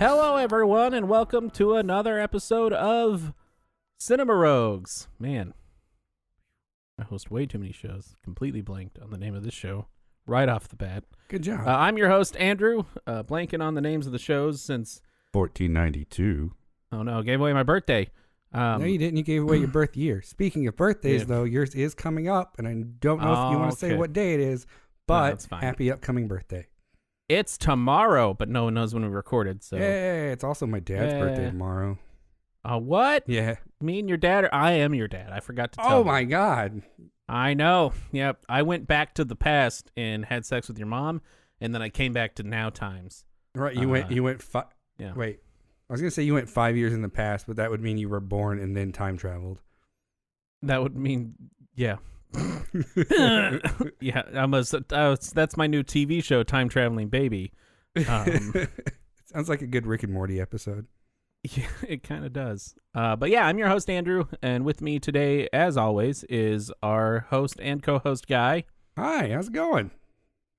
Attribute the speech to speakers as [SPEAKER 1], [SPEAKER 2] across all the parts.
[SPEAKER 1] Hello, everyone, and welcome to another episode of Cinema Rogues. Man, I host way too many shows. Completely blanked on the name of this show right off the bat.
[SPEAKER 2] Good job.
[SPEAKER 1] I'm your host, Andrew, blanking on the names of the shows since...
[SPEAKER 2] 1492.
[SPEAKER 1] Oh, no, gave away my birthday.
[SPEAKER 3] No, you didn't. You gave away your birth year. Speaking of birthdays, though, yours is coming up, and I don't know if you want to say what day it is, but happy upcoming birthday.
[SPEAKER 1] It's tomorrow, but no one knows when we recorded. So
[SPEAKER 3] yeah, it's also my dad's birthday tomorrow.
[SPEAKER 1] What?
[SPEAKER 3] Yeah.
[SPEAKER 1] Me and your dad? I am your dad. I forgot to tell
[SPEAKER 3] Oh,
[SPEAKER 1] you.
[SPEAKER 3] my God.
[SPEAKER 1] I know. Yep. I went back to the past and had sex with your mom, and then I came back to now times.
[SPEAKER 3] Right. You went.
[SPEAKER 1] Yeah.
[SPEAKER 3] Wait. I was going to say you went 5 years in the past, but that would mean you were born and then time traveled.
[SPEAKER 1] That would mean, yeah. Yeah, that's my new TV show, Time Traveling Baby.
[SPEAKER 3] Sounds like a good Rick and Morty episode.
[SPEAKER 1] Yeah, it kind of does. But yeah, I'm your host, Andrew, and with me today, as always, is our host and co-host, Guy.
[SPEAKER 3] Hi, how's it going?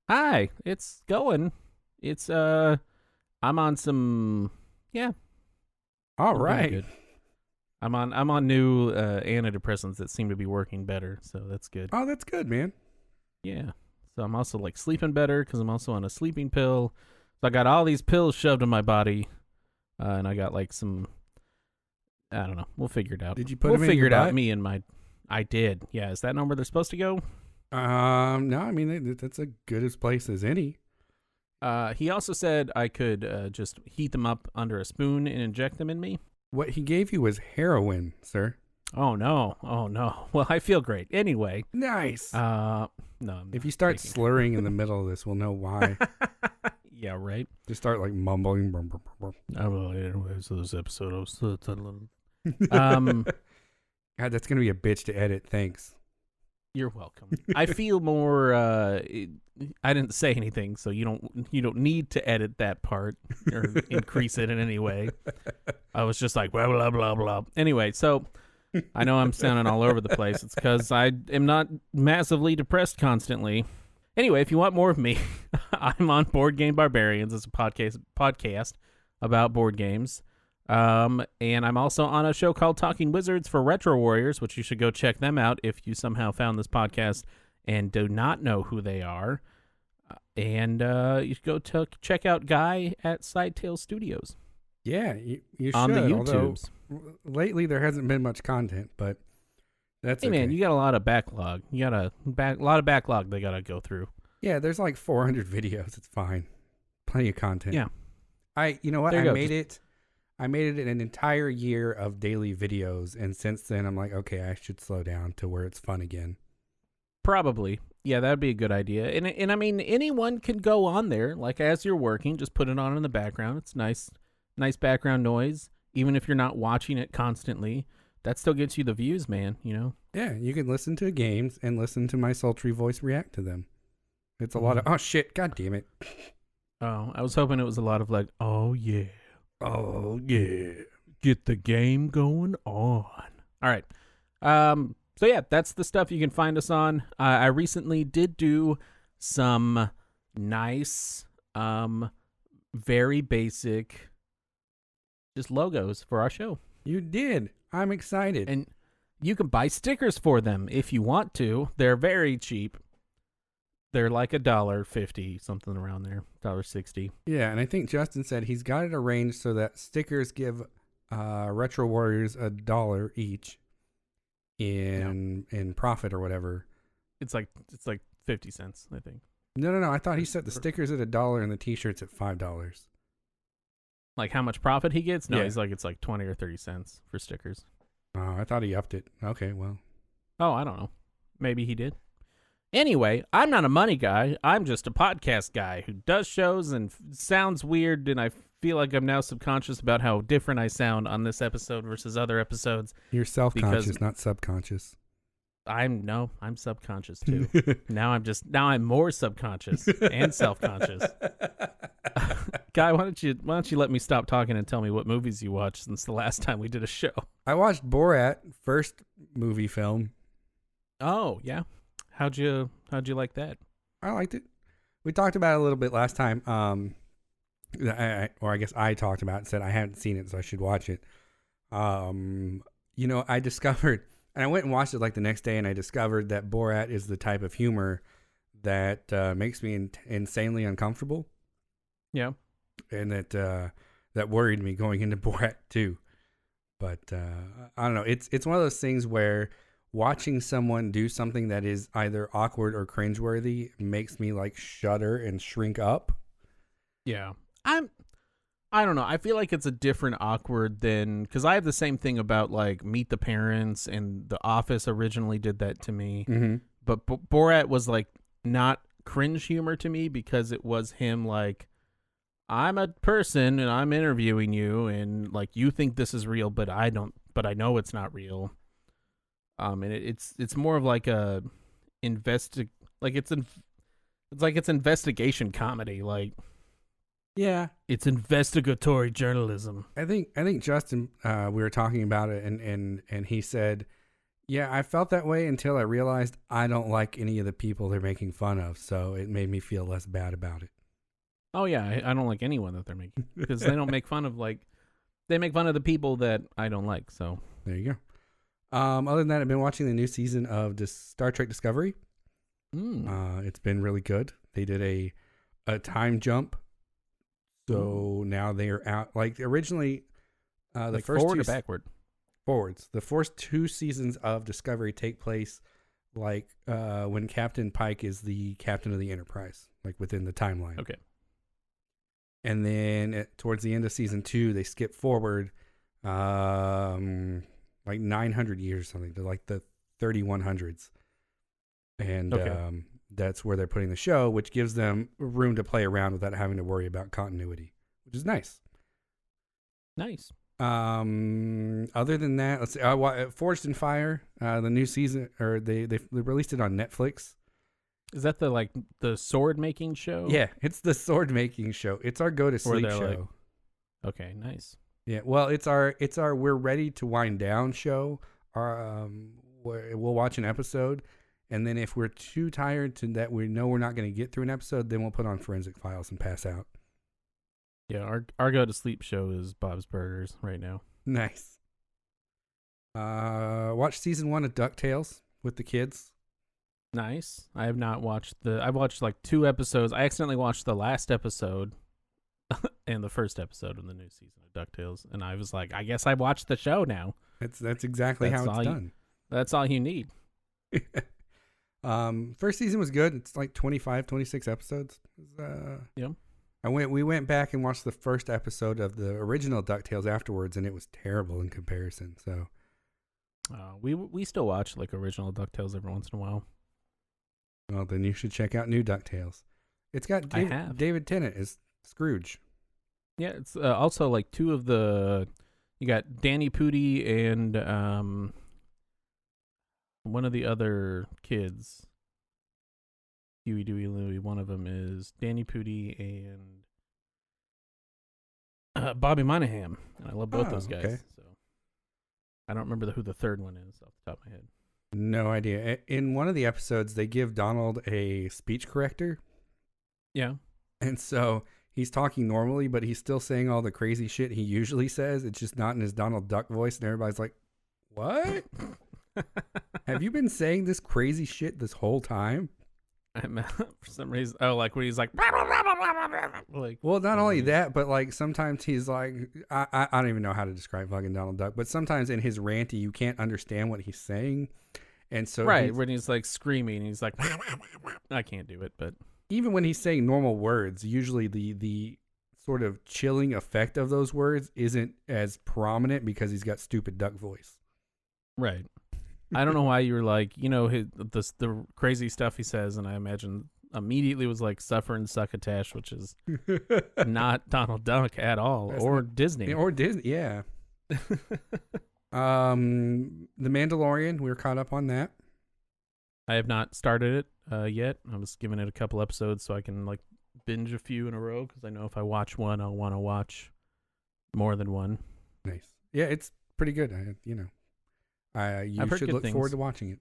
[SPEAKER 1] Hi, it's going. It's, I'm on some, yeah.
[SPEAKER 3] All right.
[SPEAKER 1] Good. I'm on new antidepressants that seem to be working better, so that's good.
[SPEAKER 3] Oh, that's good, man.
[SPEAKER 1] Yeah. So I'm also like sleeping better because I'm also on a sleeping pill. So I got all these pills shoved in my body, and I got like some. I don't know. We'll figure it out.
[SPEAKER 3] Did you put
[SPEAKER 1] We'll
[SPEAKER 3] them
[SPEAKER 1] figure
[SPEAKER 3] in
[SPEAKER 1] it
[SPEAKER 3] your
[SPEAKER 1] out.
[SPEAKER 3] butt?
[SPEAKER 1] Me and my. I did. Yeah. Is that not where they're supposed to go?
[SPEAKER 3] No, I mean that's as good a place as any.
[SPEAKER 1] He also said I could just heat them up under a spoon and inject them in me.
[SPEAKER 3] What he gave you was heroin, sir.
[SPEAKER 1] Oh no! Oh no! Well, I feel great. Anyway.
[SPEAKER 3] Nice.
[SPEAKER 1] No.
[SPEAKER 3] If you start slurring in the middle of this, we'll know why.
[SPEAKER 1] Yeah. Right.
[SPEAKER 3] Just start like mumbling.
[SPEAKER 1] Anyways, so this episode
[SPEAKER 3] God, that's gonna be a bitch to edit. Thanks.
[SPEAKER 1] You're welcome. I feel more. I didn't say anything, so you don't need to edit that part or increase it in any way. I was just like blah blah blah blah. Anyway, so I know I'm sounding all over the place. It's because I am not massively depressed constantly. Anyway, if you want more of me, I'm on Board Game Barbarians. It's a podcast about board games. And I'm also on a show called Talking Wizards for Retro Warriors, which you should go check them out if you somehow found this podcast and do not know who they are. And you should go check out Guy at Sidetail Studios.
[SPEAKER 3] Yeah, you should.
[SPEAKER 1] On the YouTubes.
[SPEAKER 3] Lately, there hasn't been much content, but that's
[SPEAKER 1] hey, man, you got a lot of backlog. You got a lot of backlog they got to go through.
[SPEAKER 3] Yeah, there's like 400 videos. It's fine. Plenty of content.
[SPEAKER 1] Yeah.
[SPEAKER 3] You know what?
[SPEAKER 1] There you
[SPEAKER 3] go. I made it an entire year of daily videos, and since then I'm like, okay, I should slow down to where it's fun again.
[SPEAKER 1] Probably. Yeah, that would be a good idea. And I mean, anyone can go on there, like as you're working, just put it on in the background. It's nice background noise. Even if you're not watching it constantly, that still gets you the views, man, you know?
[SPEAKER 3] Yeah, you can listen to games and listen to my sultry voice react to them. It's a lot of, oh shit, god damn it.
[SPEAKER 1] Oh, I was hoping it was a lot of like, oh yeah.
[SPEAKER 3] Oh, yeah.
[SPEAKER 1] Get the game going on. All right. So, yeah, that's the stuff you can find us on. I recently did do some nice, very basic, just logos for our show.
[SPEAKER 3] You did. I'm excited.
[SPEAKER 1] And you can buy stickers for them if you want to. They're very cheap. They're like $1.50, something around there, $1.60.
[SPEAKER 3] Yeah, and I think Justin said he's got it arranged so that stickers give Retro Warriors $1 each in profit or whatever.
[SPEAKER 1] It's like 50 cents, I think.
[SPEAKER 3] No. I thought he set the stickers at $1 and the T-shirts at $5.
[SPEAKER 1] Like how much profit he gets? No,
[SPEAKER 3] yeah.
[SPEAKER 1] He's like it's like 20 or 30 cents for stickers.
[SPEAKER 3] Oh, I thought he upped it. Okay, well.
[SPEAKER 1] Oh, I don't know. Maybe he did. Anyway, I'm not a money guy. I'm just a podcast guy who does shows and sounds weird, and I feel like I'm now subconscious about how different I sound on this episode versus other episodes.
[SPEAKER 3] You're self-conscious, not subconscious.
[SPEAKER 1] I'm subconscious too. now I'm more subconscious and self-conscious. Guy, why don't you let me stop talking and tell me what movies you watched since the last time we did a show?
[SPEAKER 3] I watched Borat, first Moviefilm.
[SPEAKER 1] Oh, yeah. How'd you like that?
[SPEAKER 3] I liked it. We talked about it a little bit last time. or I guess I talked about it and said I hadn't seen it, so I should watch it. I discovered, and I went and watched it like the next day, and I discovered that Borat is the type of humor that makes me insanely uncomfortable.
[SPEAKER 1] Yeah.
[SPEAKER 3] And that worried me going into Borat too. But I don't know. It's one of those things where watching someone do something that is either awkward or cringeworthy makes me like shudder and shrink up.
[SPEAKER 1] Yeah. I don't know. I feel like it's a different awkward than, because I have the same thing about like Meet the Parents, and The Office originally did that to me.
[SPEAKER 3] Mm-hmm.
[SPEAKER 1] But Borat was like not cringe humor to me, because it was him like, I'm a person and I'm interviewing you, and like you think this is real, but I don't. But I know it's not real. And it's more of like a it's investigation comedy, like.
[SPEAKER 3] Yeah,
[SPEAKER 1] it's investigatory journalism.
[SPEAKER 3] I think Justin, we were talking about it, and he said, yeah, I felt that way until I realized I don't like any of the people they're making fun of, so it made me feel less bad about it.
[SPEAKER 1] Oh yeah, I don't like anyone that they're making, because they don't make fun of they make fun of the people that I don't like. So
[SPEAKER 3] there you go. Other than that, I've been watching the new season of Star Trek Discovery. It's been really good. They did a time jump. So now they are out. Like originally, the
[SPEAKER 1] like
[SPEAKER 3] first
[SPEAKER 1] forward
[SPEAKER 3] two
[SPEAKER 1] or backward?
[SPEAKER 3] Forwards. The first 2 seasons of Discovery take place like when Captain Pike is the captain of the Enterprise, like within the timeline.
[SPEAKER 1] Okay.
[SPEAKER 3] And then towards the end of season 2, they skip forward like 900 years or something to like the 3100s. And that's where they're putting the show, which gives them room to play around without having to worry about continuity, which is nice.
[SPEAKER 1] Nice.
[SPEAKER 3] Other than that, let's see. Forged in Fire, the new season, or they released it on Netflix.
[SPEAKER 1] Is that the sword making show?
[SPEAKER 3] Yeah, it's the sword making show. It's our go to sleep show.
[SPEAKER 1] Okay, nice.
[SPEAKER 3] Yeah, well, it's our we're ready to wind down show. We'll watch an episode. And then if we're too tired to that we know we're not going to get through an episode, then we'll put on Forensic Files and pass out.
[SPEAKER 1] Yeah, our go to sleep show is Bob's Burgers right now.
[SPEAKER 3] Nice. Watch season 1 of DuckTales with the kids.
[SPEAKER 1] Nice. I have not watched I've watched like 2 episodes. I accidentally watched the last episode and the first episode of the new season of DuckTales, and I was like, I guess I watched the show now.
[SPEAKER 3] That's exactly how it's done.
[SPEAKER 1] That's all you need.
[SPEAKER 3] First season was good. It's like 25, 26 episodes.
[SPEAKER 1] Yeah.
[SPEAKER 3] We went back and watched the first episode of the original DuckTales afterwards, and it was terrible in comparison. So,
[SPEAKER 1] we still watch like original DuckTales every once in a while.
[SPEAKER 3] Well, then you should check out new DuckTales. It's got David Tennant as Scrooge.
[SPEAKER 1] Yeah, it's also like 2 of you got Danny Pudi and one of the other kids, Huey, Dewey, Louie. One of them is Danny Pudi and Bobby Monahan. And I love both those guys. Okay. So I don't remember who the third one is off the top of my head.
[SPEAKER 3] No idea. In one of the episodes, they give Donald a speech corrector.
[SPEAKER 1] Yeah.
[SPEAKER 3] And so he's talking normally, but he's still saying all the crazy shit he usually says. It's just not in his Donald Duck voice. And everybody's like, what? Have you been saying this crazy shit this whole time?
[SPEAKER 1] For some reason, like when he's like
[SPEAKER 3] well, not only that, but like sometimes he's like, I don't even know how to describe fucking Donald Duck, but sometimes in his ranty, you can't understand what he's saying. And so
[SPEAKER 1] when he's like screaming, he's like, I can't do it. But
[SPEAKER 3] even when he's saying normal words, usually the sort of chilling effect of those words isn't as prominent because he's got stupid duck voice.
[SPEAKER 1] Right. I don't know why you were like, the crazy stuff he says, and I imagine immediately was like Suffer and Succotash, which is not Donald Duck at all, or Disney.
[SPEAKER 3] Or Disney, yeah. The Mandalorian, we were caught up on that.
[SPEAKER 1] I have not started it yet. I was giving it a couple episodes so I can like binge a few in a row, because I know if I watch one, I'll want to watch more than one.
[SPEAKER 3] Nice. Yeah, it's pretty good. You should look forward to watching it.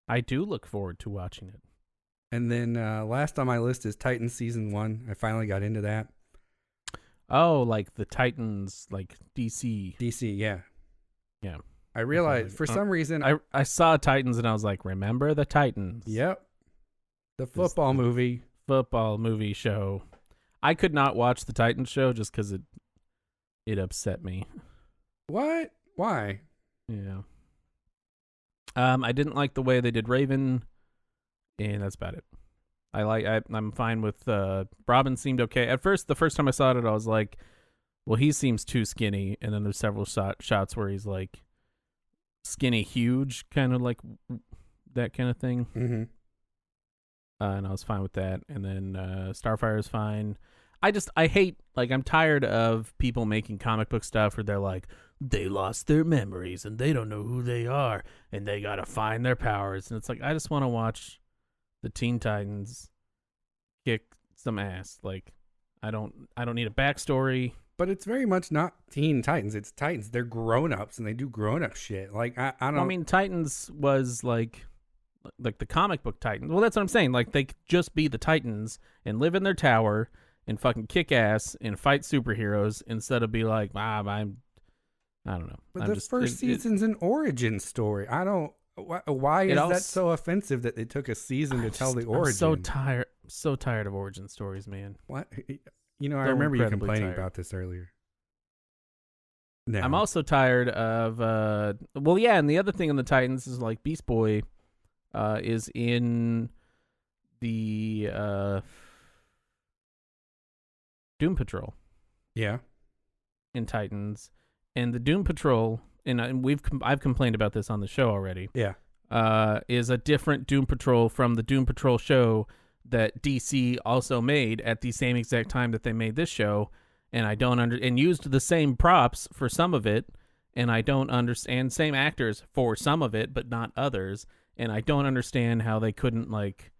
[SPEAKER 1] I do look forward to watching it.
[SPEAKER 3] And then last on my list is Titans Season 1. I finally got into that.
[SPEAKER 1] Oh, like the Titans, like DC.
[SPEAKER 3] DC, yeah.
[SPEAKER 1] Yeah.
[SPEAKER 3] I realized for some reason.
[SPEAKER 1] I saw Titans and I was like, remember the Titans?
[SPEAKER 3] Yep. The football movie.
[SPEAKER 1] Football movie show. I could not watch the Titans show just because it upset me.
[SPEAKER 3] What? Why?
[SPEAKER 1] Yeah. I didn't like the way they did Raven, and that's about it. I'm fine with Robin seemed okay. At first, the first time I saw it, I was like, well, he seems too skinny, and then there's several shots where he's like skinny huge, kind of like that kind of thing.
[SPEAKER 3] Mm-hmm.
[SPEAKER 1] And I was fine with that. And then Starfire is fine. I hate, like, I'm tired of people making comic book stuff where they're like, they lost their memories and they don't know who they are and they gotta find their powers. And it's like, I just want to watch the Teen Titans kick some ass. Like, I don't need a backstory.
[SPEAKER 3] But it's very much not Teen Titans. It's Titans. They're grown-ups and they do grown-up shit. Like, I don't...
[SPEAKER 1] I mean, Titans was like the comic book Titans. Well, that's what I'm saying. Like, they could just be the Titans and live in their tower and fucking kick ass and fight superheroes instead of be like, I don't know.
[SPEAKER 3] But the first season's an origin story. I don't... Why is that so offensive that they took a season to tell the origin?
[SPEAKER 1] I'm so tired of origin stories, man.
[SPEAKER 3] What? You know, I remember you complaining about this earlier. No.
[SPEAKER 1] I'm also tired of... well, yeah, and the other thing in the Titans is, like, Beast Boy is in the Doom Patrol.
[SPEAKER 3] Yeah.
[SPEAKER 1] In Titans. And the Doom Patrol, and I've complained about this on the show already.
[SPEAKER 3] Yeah.
[SPEAKER 1] Is a different Doom Patrol from the Doom Patrol show that DC also made at the same exact time that they made this show, and I don't and used the same props for some of it, and I don't understand, same actors for some of it, but not others, and I don't understand how they couldn't, like,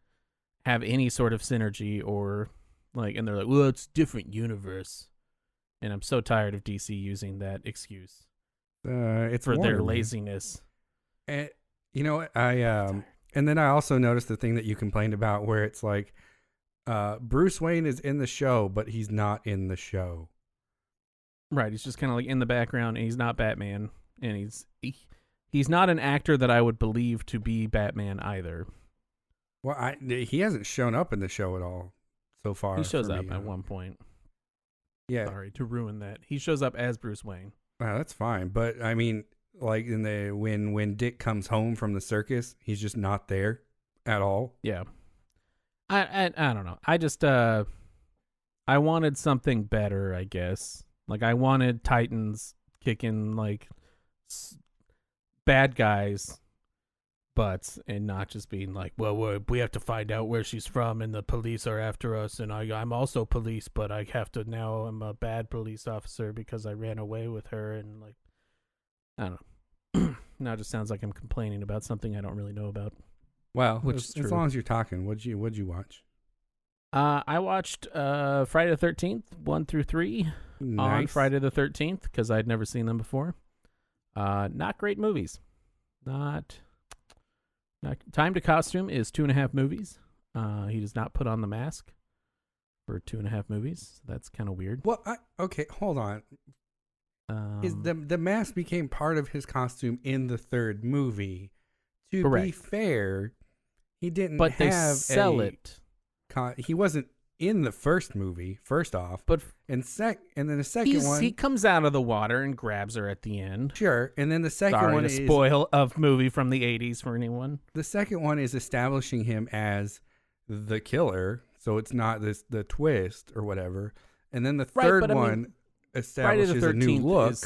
[SPEAKER 1] have any sort of synergy or, like, and they're like, well, it's a different universe, and I'm so tired of DC using that excuse.
[SPEAKER 3] It's
[SPEAKER 1] for their laziness.
[SPEAKER 3] And you know what? And then I also noticed the thing that you complained about where it's like Bruce Wayne is in the show, but he's not in the show.
[SPEAKER 1] Right. He's just kind of like in the background, and he's not Batman. And he's not an actor that I would believe to be Batman either.
[SPEAKER 3] Well, he hasn't shown up in the show at all so far.
[SPEAKER 1] He shows up at one point.
[SPEAKER 3] Yeah.
[SPEAKER 1] Sorry to ruin that. He shows up as Bruce Wayne.
[SPEAKER 3] Wow, that's fine. But I mean, like in the when Dick comes home from the circus, he's just not there at all.
[SPEAKER 1] Yeah. I don't know. I just I wanted something better, I guess. Like, I wanted Titans kicking, like, bad guys butts and not just being like, well, we have to find out where she's from and the police are after us and I'm also police, but I have to now, I'm a bad police officer because I ran away with her, and, like, I don't know. Now it just sounds like I'm complaining about something I don't really know about.
[SPEAKER 3] Well,
[SPEAKER 1] which is true.
[SPEAKER 3] As long as you're talking, what'd you watch?
[SPEAKER 1] I watched Friday the 13th 1 through 3 on Friday the 13th because I'd never seen them before. Not great movies. Not Time to Costume is 2.5 movies. He does not put on the mask for 2.5 movies. So that's kind of weird.
[SPEAKER 3] Well, okay, hold on. Is the mask became part of his costume in the third movie? To
[SPEAKER 1] correct.
[SPEAKER 3] Be fair, he didn't.
[SPEAKER 1] But they
[SPEAKER 3] sell
[SPEAKER 1] it.
[SPEAKER 3] He wasn't in the first movie. First off,
[SPEAKER 1] but
[SPEAKER 3] and then the second one,
[SPEAKER 1] he comes out of the water and grabs her at the end.
[SPEAKER 3] Sure, and then the second one is
[SPEAKER 1] spoil of movie from the 80s for anyone.
[SPEAKER 3] The second one is establishing him as the killer, so it's not the twist or whatever. And then the third one establishes a new look,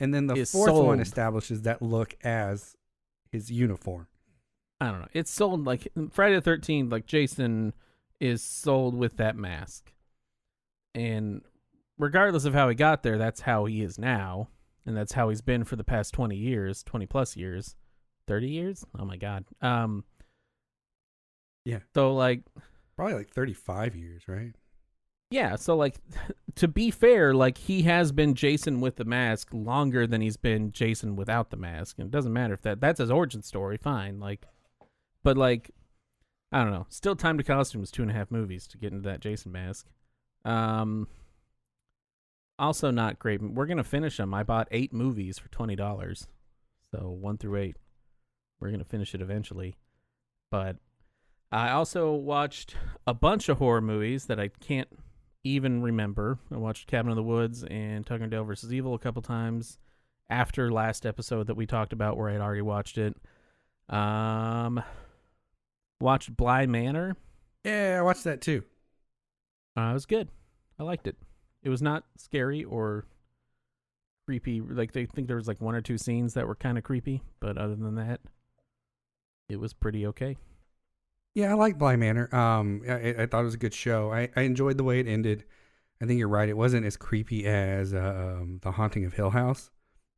[SPEAKER 3] and then the fourth one establishes that look as his uniform.
[SPEAKER 1] I don't know. It's sold like Friday the 13th, like Jason is sold with that mask. And regardless of how he got there, that's how he is now. And that's how he's been for the past 20 years, 20 plus years, 30 years. Oh my God.
[SPEAKER 3] Yeah.
[SPEAKER 1] So like
[SPEAKER 3] probably like 35 years, right?
[SPEAKER 1] Yeah. So like, to be fair, like he has been Jason with the mask longer than he's been Jason without the mask. And it doesn't matter if that's his origin story. Fine. Like, but like, I don't know. Still, Time to Costume was 2.5 movies to get into that Jason mask. Also not great. We're gonna finish them. I bought 8 movies for $20, so 1 through 8. We're gonna finish it eventually. But I also watched a bunch of horror movies that I can't even remember. I watched Cabin in the Woods and Tucker and Dale vs. Evil a couple times after last episode that we talked about where I'd already watched it. Watched Bly Manor.
[SPEAKER 3] Yeah, I watched that too.
[SPEAKER 1] It was good. I liked it. It was not scary or creepy. Like, they think there was like 1 or 2 scenes that were kind of creepy, but other than that, it was pretty okay.
[SPEAKER 3] Yeah, I like Bly Manor. I thought it was a good show. I enjoyed the way it ended. I think you're right. It wasn't as creepy as The Haunting of Hill House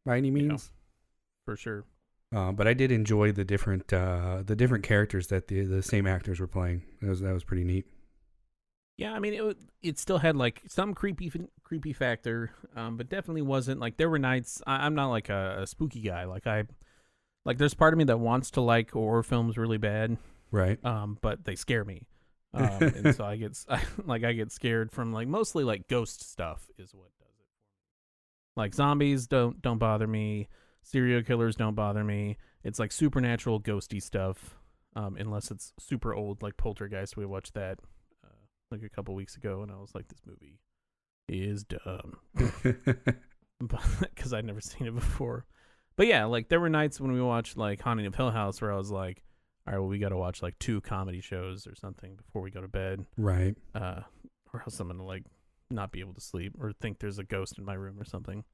[SPEAKER 3] by any means.
[SPEAKER 1] For sure.
[SPEAKER 3] But I did enjoy the different characters that the same actors were playing. That was pretty neat.
[SPEAKER 1] Yeah, I mean, it still had like some creepy factor, but definitely wasn't like, there were nights. I'm not like a spooky guy. Like there's part of me that wants to like horror films really bad,
[SPEAKER 3] right?
[SPEAKER 1] But they scare me, and so I get scared from like mostly like ghost stuff is what does it for me. Like zombies don't bother me, serial killers don't bother me. It's like supernatural ghosty stuff, unless it's super old like Poltergeist. We watched that like a couple weeks ago, and I was like, this movie is dumb, because I'd never seen it before. But yeah, like there were nights when we watched like Haunting of Hill House where I was like, all right, well, we got to watch like 2 comedy shows or something before we go to bed,
[SPEAKER 3] right?
[SPEAKER 1] Or else I'm gonna like not be able to sleep or think there's a ghost in my room or something.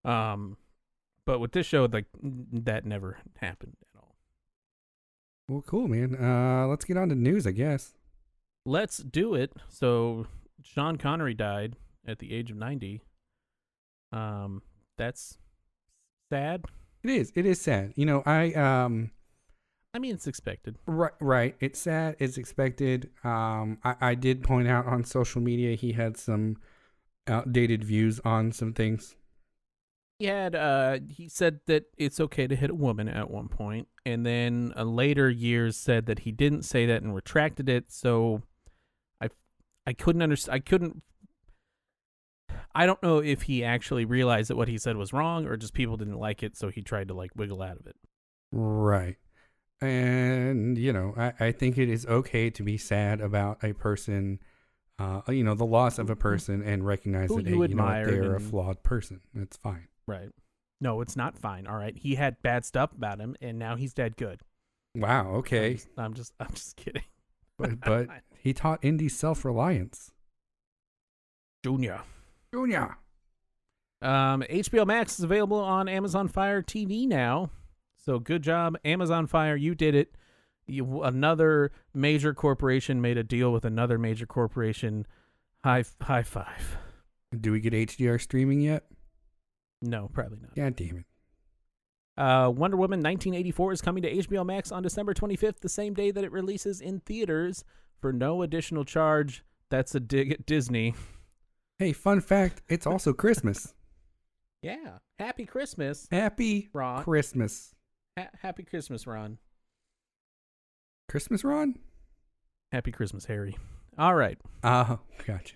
[SPEAKER 1] But with this show, like that never happened at all.
[SPEAKER 3] Well, cool, man. Let's get on to news, I guess.
[SPEAKER 1] Let's do it. So Sean Connery died at the age of 90. That's sad.
[SPEAKER 3] It is sad. You know, I
[SPEAKER 1] mean, it's expected.
[SPEAKER 3] Right. It's sad. It's expected. I did point out on social media he had some outdated views on some things.
[SPEAKER 1] He said that it's okay to hit a woman at one point, and then later years said that he didn't say that and retracted it. So I couldn't understand. I don't know if he actually realized that what he said was wrong or just people didn't like it, so he tried to like wiggle out of it.
[SPEAKER 3] Right. And, you know, I think it is okay to be sad about a person, you know, the loss of a person and recognize that, hey, you know what, they're a flawed person. That's fine.
[SPEAKER 1] Right. No, it's not fine. All right. He had bad stuff about him and now he's dead good.
[SPEAKER 3] Wow. Okay.
[SPEAKER 1] I'm just kidding.
[SPEAKER 3] But he taught Indy self-reliance.
[SPEAKER 1] Junior.
[SPEAKER 3] HBO
[SPEAKER 1] Max is available on Amazon Fire TV now. So good job, Amazon Fire. You did it. Another major corporation made a deal with another major corporation. High five.
[SPEAKER 3] Do we get HDR streaming yet?
[SPEAKER 1] No, probably not.
[SPEAKER 3] God damn it.
[SPEAKER 1] Wonder Woman 1984 is coming to HBO Max on December 25th, the same day that it releases in theaters for no additional charge. That's a dig at Disney.
[SPEAKER 3] Hey, fun fact, it's also Christmas.
[SPEAKER 1] Yeah. Happy Christmas.
[SPEAKER 3] Happy
[SPEAKER 1] Ron.
[SPEAKER 3] Christmas.
[SPEAKER 1] Happy Christmas, Ron.
[SPEAKER 3] Christmas, Ron?
[SPEAKER 1] Happy Christmas, Harry. All right.
[SPEAKER 3] Gotcha.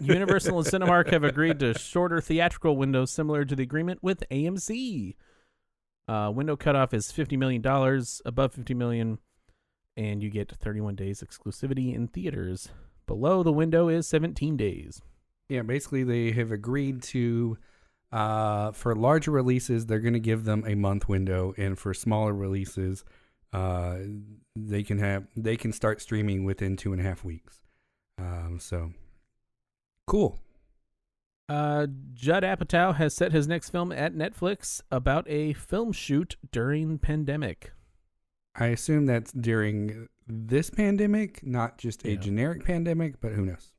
[SPEAKER 1] Universal and Cinemark have agreed to shorter theatrical windows similar to the agreement with AMC. Window cutoff is $50 million, above $50 million, and you get 31 days exclusivity in theaters. Below the window is 17 days.
[SPEAKER 3] Yeah, basically they have agreed to, for larger releases, they're going to give them a month window, and for smaller releases, they can start streaming within 2.5 weeks. So cool.
[SPEAKER 1] Judd Apatow has set his next film at Netflix about a film shoot during pandemic.
[SPEAKER 3] I assume that's during this pandemic, not just a generic pandemic, but who knows?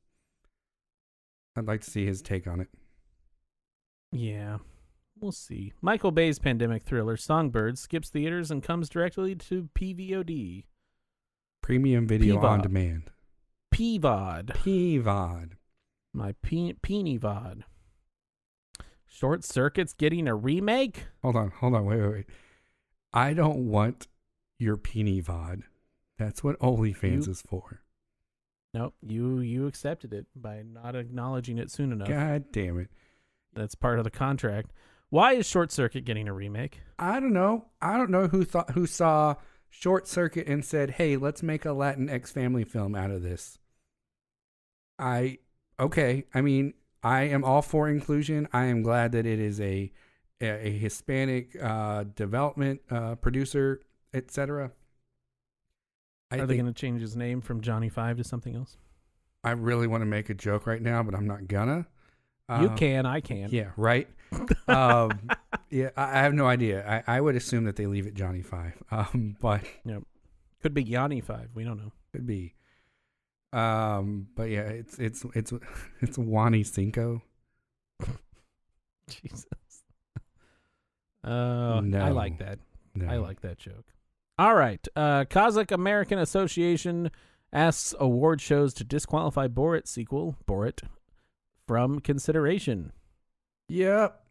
[SPEAKER 3] I'd like to see his take on it.
[SPEAKER 1] Yeah, we'll see. Michael Bay's pandemic thriller Songbird skips theaters and comes directly to PVOD.
[SPEAKER 3] Premium Video
[SPEAKER 1] PVOD.
[SPEAKER 3] On Demand.
[SPEAKER 1] PVOD. My peeny VOD. Short Circuit's getting a remake?
[SPEAKER 3] Hold on, wait. I don't want your peeny VOD. That's what OnlyFans is for.
[SPEAKER 1] Nope, you accepted it by not acknowledging it soon enough.
[SPEAKER 3] God damn it.
[SPEAKER 1] That's part of the contract. Why is Short Circuit getting a remake?
[SPEAKER 3] I don't know. I don't know who saw Short Circuit and said, "Hey, let's make a Latinx family film out of this." Okay. I mean, I am all for inclusion. I am glad that it is a Hispanic development producer, etc.
[SPEAKER 1] Are they going to change his name from Johnny Five to something else?
[SPEAKER 3] I really want to make a joke right now, but I'm not gonna.
[SPEAKER 1] You can, I can.
[SPEAKER 3] Yeah, right. Yeah, I have no idea. I would assume that they leave it Johnny Five, but
[SPEAKER 1] could be Yanni Five. We don't know.
[SPEAKER 3] Could be. But yeah, it's Wani Cinco.
[SPEAKER 1] Jesus.
[SPEAKER 3] No.
[SPEAKER 1] I like that.
[SPEAKER 3] No.
[SPEAKER 1] I like that joke. All right. Kazakh American Association asks award shows to disqualify Borat sequel, Borat, from consideration.
[SPEAKER 3] Yep.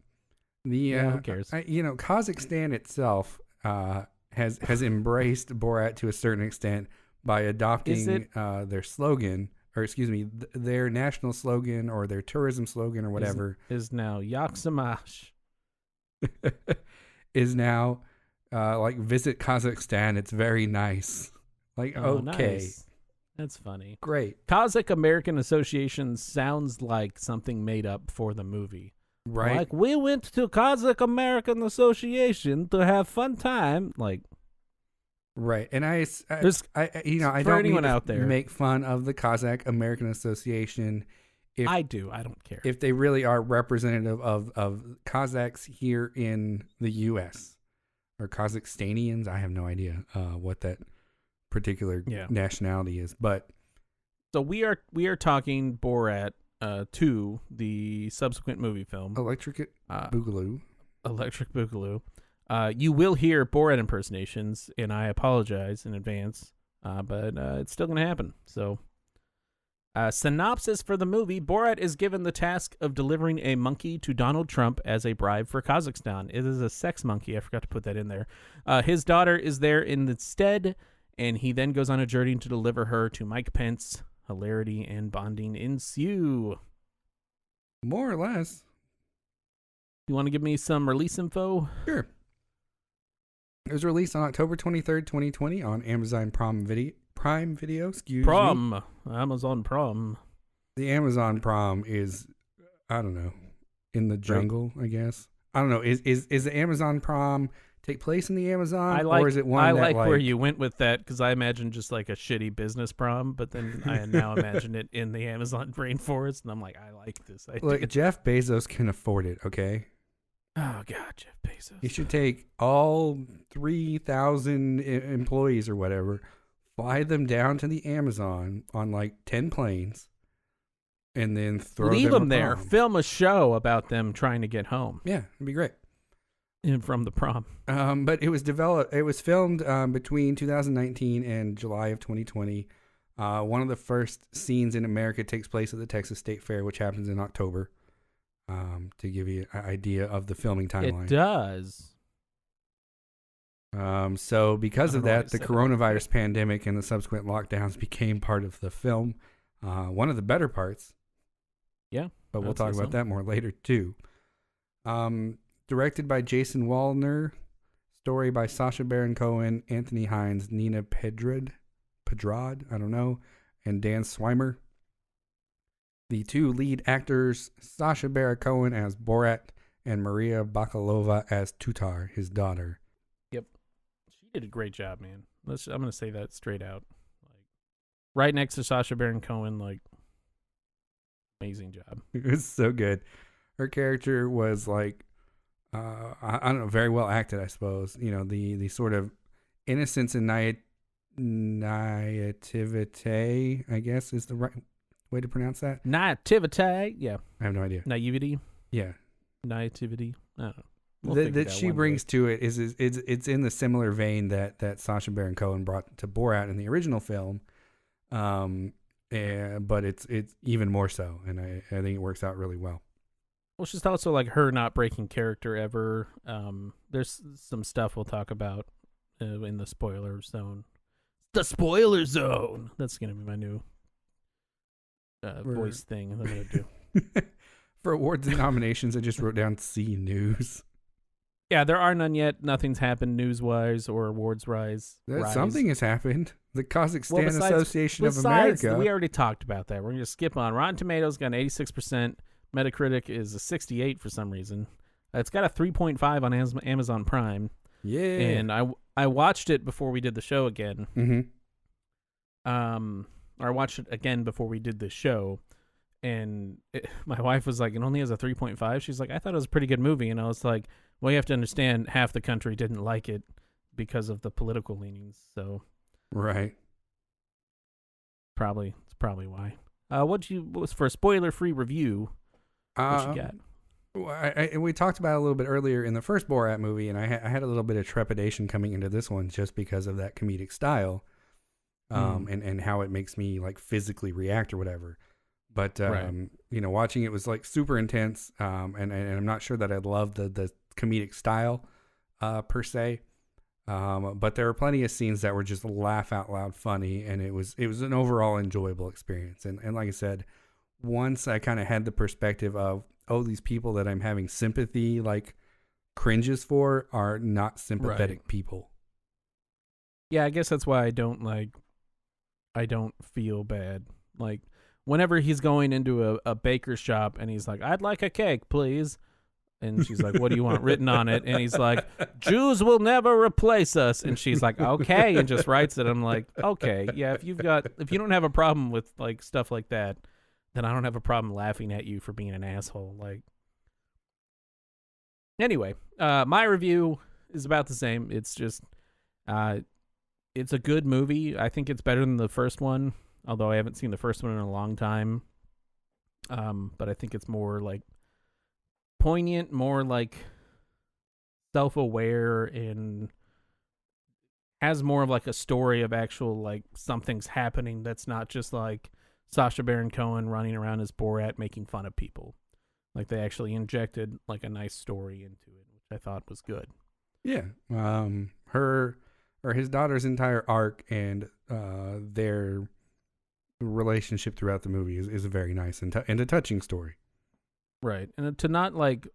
[SPEAKER 1] Who cares?
[SPEAKER 3] Kazakhstan itself has embraced Borat to a certain extent by adopting their slogan, or excuse me, their national slogan or their tourism slogan or whatever.
[SPEAKER 1] Is now Yaksamash.
[SPEAKER 3] Is now like visit Kazakhstan. It's very nice. Like, okay.
[SPEAKER 1] Nice. That's funny.
[SPEAKER 3] Great.
[SPEAKER 1] Kazakh American Association sounds like something made up for the movie.
[SPEAKER 3] Right.
[SPEAKER 1] Like, we went to Kazakh American Association to have fun time. Like,
[SPEAKER 3] right. And I
[SPEAKER 1] for
[SPEAKER 3] don't
[SPEAKER 1] anyone
[SPEAKER 3] mean to
[SPEAKER 1] out there,
[SPEAKER 3] make fun of the Kazakh American Association.
[SPEAKER 1] I do. I don't care.
[SPEAKER 3] If they really are representative of Kazakhs here in the U.S. or Kazakhstanians, I have no idea what that particular nationality is. But
[SPEAKER 1] so we are talking Borat 2, the subsequent movie film,
[SPEAKER 3] Electric Boogaloo.
[SPEAKER 1] Electric Boogaloo. You will hear Borat impersonations, and I apologize in advance, but it's still going to happen. So. Synopsis for the movie: Borat is given the task of delivering a monkey to Donald Trump as a bribe for Kazakhstan. It is a sex monkey. I forgot to put that in there. His daughter is there in the stead, and he then goes on a journey to deliver her to Mike Pence. Hilarity and bonding ensue.
[SPEAKER 3] More or less.
[SPEAKER 1] You want to give me some release info?
[SPEAKER 3] Sure. It was released on October 23rd, 2020 on Amazon Prime Video,
[SPEAKER 1] Amazon Prom.
[SPEAKER 3] The Amazon Prom is, I don't know, in the jungle, I guess. I don't know. Is the Amazon Prom take place in the Amazon, or is it one
[SPEAKER 1] I
[SPEAKER 3] that
[SPEAKER 1] like where you went with that, because I imagine just like a shitty business prom, but then I now imagine it in the Amazon rainforest, and I'm like, I like this idea.
[SPEAKER 3] Look, Jeff Bezos can afford it, okay?
[SPEAKER 1] Oh, God, Jeff Bezos.
[SPEAKER 3] He should take all 3,000 employees or whatever, fly them down to the Amazon on like 10 planes, and then
[SPEAKER 1] leave them there. Film a show about them trying to get home.
[SPEAKER 3] Yeah, it'd be great.
[SPEAKER 1] And from the prom.
[SPEAKER 3] But it was filmed between 2019 and July of 2020. One of the first scenes in America takes place at the Texas State Fair, which happens in October. To give you an idea of the filming timeline.
[SPEAKER 1] It does.
[SPEAKER 3] So because of that, the coronavirus pandemic and the subsequent lockdowns became part of the film. One of the better parts.
[SPEAKER 1] Yeah.
[SPEAKER 3] But we'll talk about that more later too. Directed by Jason Wallner. Story by Sacha Baron Cohen, Anthony Hines, Nina Pedrad, I don't know, and Dan Swimer. The two lead actors, Sacha Baron Cohen as Borat and Maria Bakalova as Tutar, his daughter.
[SPEAKER 1] Yep. She did a great job, man. I'm going to say that straight out. Like, right next to Sacha Baron Cohen, like, amazing job.
[SPEAKER 3] It was so good. Her character was like, I don't know, very well acted, I suppose. You know, the sort of innocence and naivete, I guess, is the right way to pronounce that.
[SPEAKER 1] Naivete, yeah.
[SPEAKER 3] I have no idea.
[SPEAKER 1] Naivety,
[SPEAKER 3] yeah.
[SPEAKER 1] Naivety, I don't know.
[SPEAKER 3] That she brings to it is it's in the similar vein that Sacha Baron Cohen brought to Borat in the original film, but it's even more so, and I think it works out really well.
[SPEAKER 1] Well, it's just also like her not breaking character ever. There's some stuff we'll talk about in the spoiler zone. The spoiler zone. That's gonna be my new voice thing that I'm gonna do.
[SPEAKER 3] For awards and nominations, I just wrote down C News.
[SPEAKER 1] Yeah, there are none yet. Nothing's happened news-wise or awards-wise.
[SPEAKER 3] Something has happened. The Kazakhstan Association of
[SPEAKER 1] Besides,
[SPEAKER 3] America.
[SPEAKER 1] we already talked about that. We're going to skip on. Rotten Tomatoes got an 86%. Metacritic is a 68 for some reason. It's got a 3.5 on Amazon Prime.
[SPEAKER 3] Yeah.
[SPEAKER 1] And I watched it before we did the show again.
[SPEAKER 3] Mm-hmm.
[SPEAKER 1] I watched it again before we did the show. And my wife was like, it only has a 3.5. She's like, I thought it was a pretty good movie. And I was like, well, you have to understand half the country didn't like it because of the political leanings. So,
[SPEAKER 3] right.
[SPEAKER 1] it's probably why. What was for a spoiler-free review? What you got?
[SPEAKER 3] We talked about it a little bit earlier in the first Borat movie, and I had a little bit of trepidation coming into this one just because of that comedic style, and how it makes me like physically react or whatever. But watching it was like super intense, and I'm not sure that I love the comedic style per se, but there were plenty of scenes that were just laugh out loud funny, and it was an overall enjoyable experience. And like I said, once I kind of had the perspective of, oh, these people that I'm having sympathy like cringes for are not sympathetic people.
[SPEAKER 1] Yeah, I guess that's why I don't feel bad. Like whenever he's going into a baker's shop and he's like, I'd like a cake, please. And she's like, what do you want written on it? And he's like, Jews will never replace us. And she's like, okay, and just writes it. I'm like, okay, yeah, if you don't have a problem with like stuff like that, then I don't have a problem laughing at you for being an asshole. Like, anyway, my review is about the same. It's just, it's a good movie. I think it's better than the first one, although I haven't seen the first one in a long time. But I think it's more like poignant, more like self-aware, and has more of like a story of actual like something's happening that's not just like Sacha Baron Cohen running around as Borat making fun of people. Like they actually injected like a nice story into it, which I thought was good.
[SPEAKER 3] Yeah. His daughter's entire arc and their relationship throughout the movie is a very nice and a touching story.
[SPEAKER 1] Right. And to not like,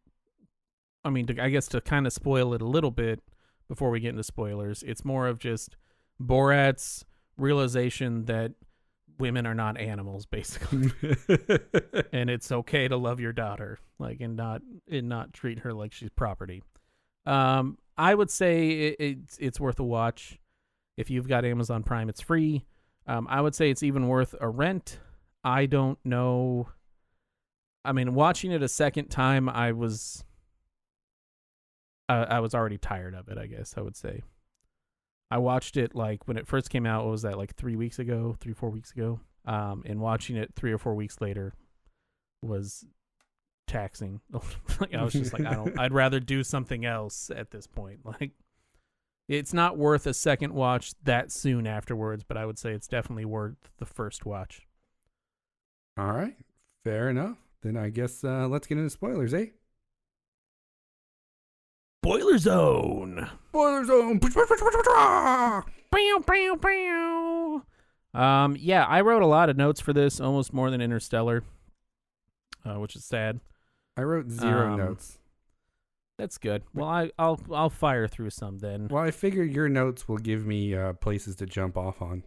[SPEAKER 1] I guess to kind of spoil it a little bit before we get into spoilers, it's more of just Borat's realization that women are not animals, basically. And it's okay to love your daughter, like, and not treat her like she's property. I would say it's worth a watch. If you've got Amazon Prime, it's free. I would say it's even worth a rent. I don't know. Watching it a second time, I was already tired of it, I guess I would say. I watched it like when it first came out. What was that, like 4 weeks ago? And watching it 3 or 4 weeks later was taxing. Like, I was just like, I'd rather do something else at this point. Like, it's not worth a second watch that soon afterwards, but I would say it's definitely worth the first watch.
[SPEAKER 3] All right. Fair enough. Then I guess let's get into spoilers, eh?
[SPEAKER 1] Spoiler zone.
[SPEAKER 3] Spoiler zone.
[SPEAKER 1] Yeah, I wrote a lot of notes for this, almost more than Interstellar, which is sad.
[SPEAKER 3] I wrote 0 notes.
[SPEAKER 1] That's good. Well, I'll fire through some then.
[SPEAKER 3] Well, I figure your notes will give me places to jump off on.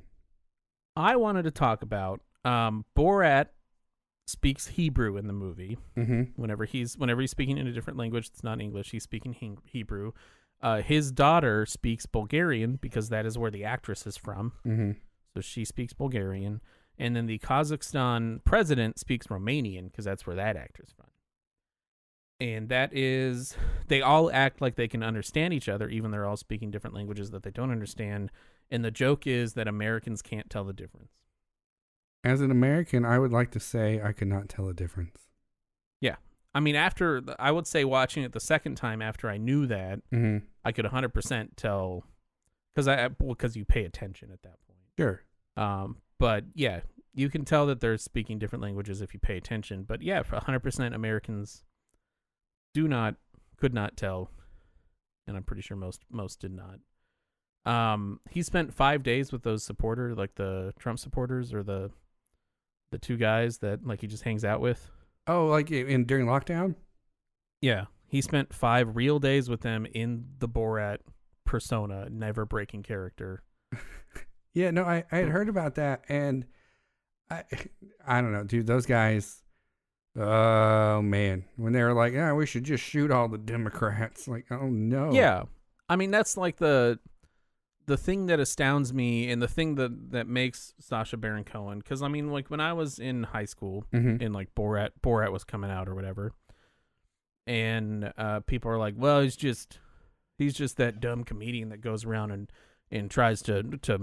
[SPEAKER 1] I wanted to talk about Borat speaks Hebrew in the movie.
[SPEAKER 3] Mm-hmm.
[SPEAKER 1] Whenever he's speaking in a different language that's not English, he's speaking Hebrew. His daughter speaks Bulgarian because that is where the actress is from.
[SPEAKER 3] Mm-hmm.
[SPEAKER 1] So she speaks Bulgarian. And then the Kazakhstan president speaks Romanian because that's where that actor's from. And that is, they all act like they can understand each other, even they're all speaking different languages that they don't understand. And the joke is that Americans can't tell the difference.
[SPEAKER 3] As an American, I would like to say I could not tell a difference.
[SPEAKER 1] Yeah. I would say watching it the second time after I knew that,
[SPEAKER 3] mm-hmm.
[SPEAKER 1] I could 100% tell, because you pay attention at that point.
[SPEAKER 3] Sure.
[SPEAKER 1] But yeah, you can tell that they're speaking different languages if you pay attention. But yeah, for 100% Americans could not tell, and I'm pretty sure most did not. He spent 5 days with those supporters, like the Trump supporters or the The two guys that like he just hangs out with.
[SPEAKER 3] Oh, like during lockdown?
[SPEAKER 1] Yeah. He spent 5 real days with them in the Borat persona, never breaking character.
[SPEAKER 3] Yeah, no, I had heard about that, and I don't know, dude. Those guys, oh man, when they were like, "Yeah, we should just shoot all the Democrats," like, oh no.
[SPEAKER 1] Yeah, I mean that's like the thing that astounds me, and the thing that makes Sacha Baron Cohen. Because I mean, like when I was in high school, and like Borat was coming out or whatever, and people are like, "Well, he's just that dumb comedian that goes around and tries to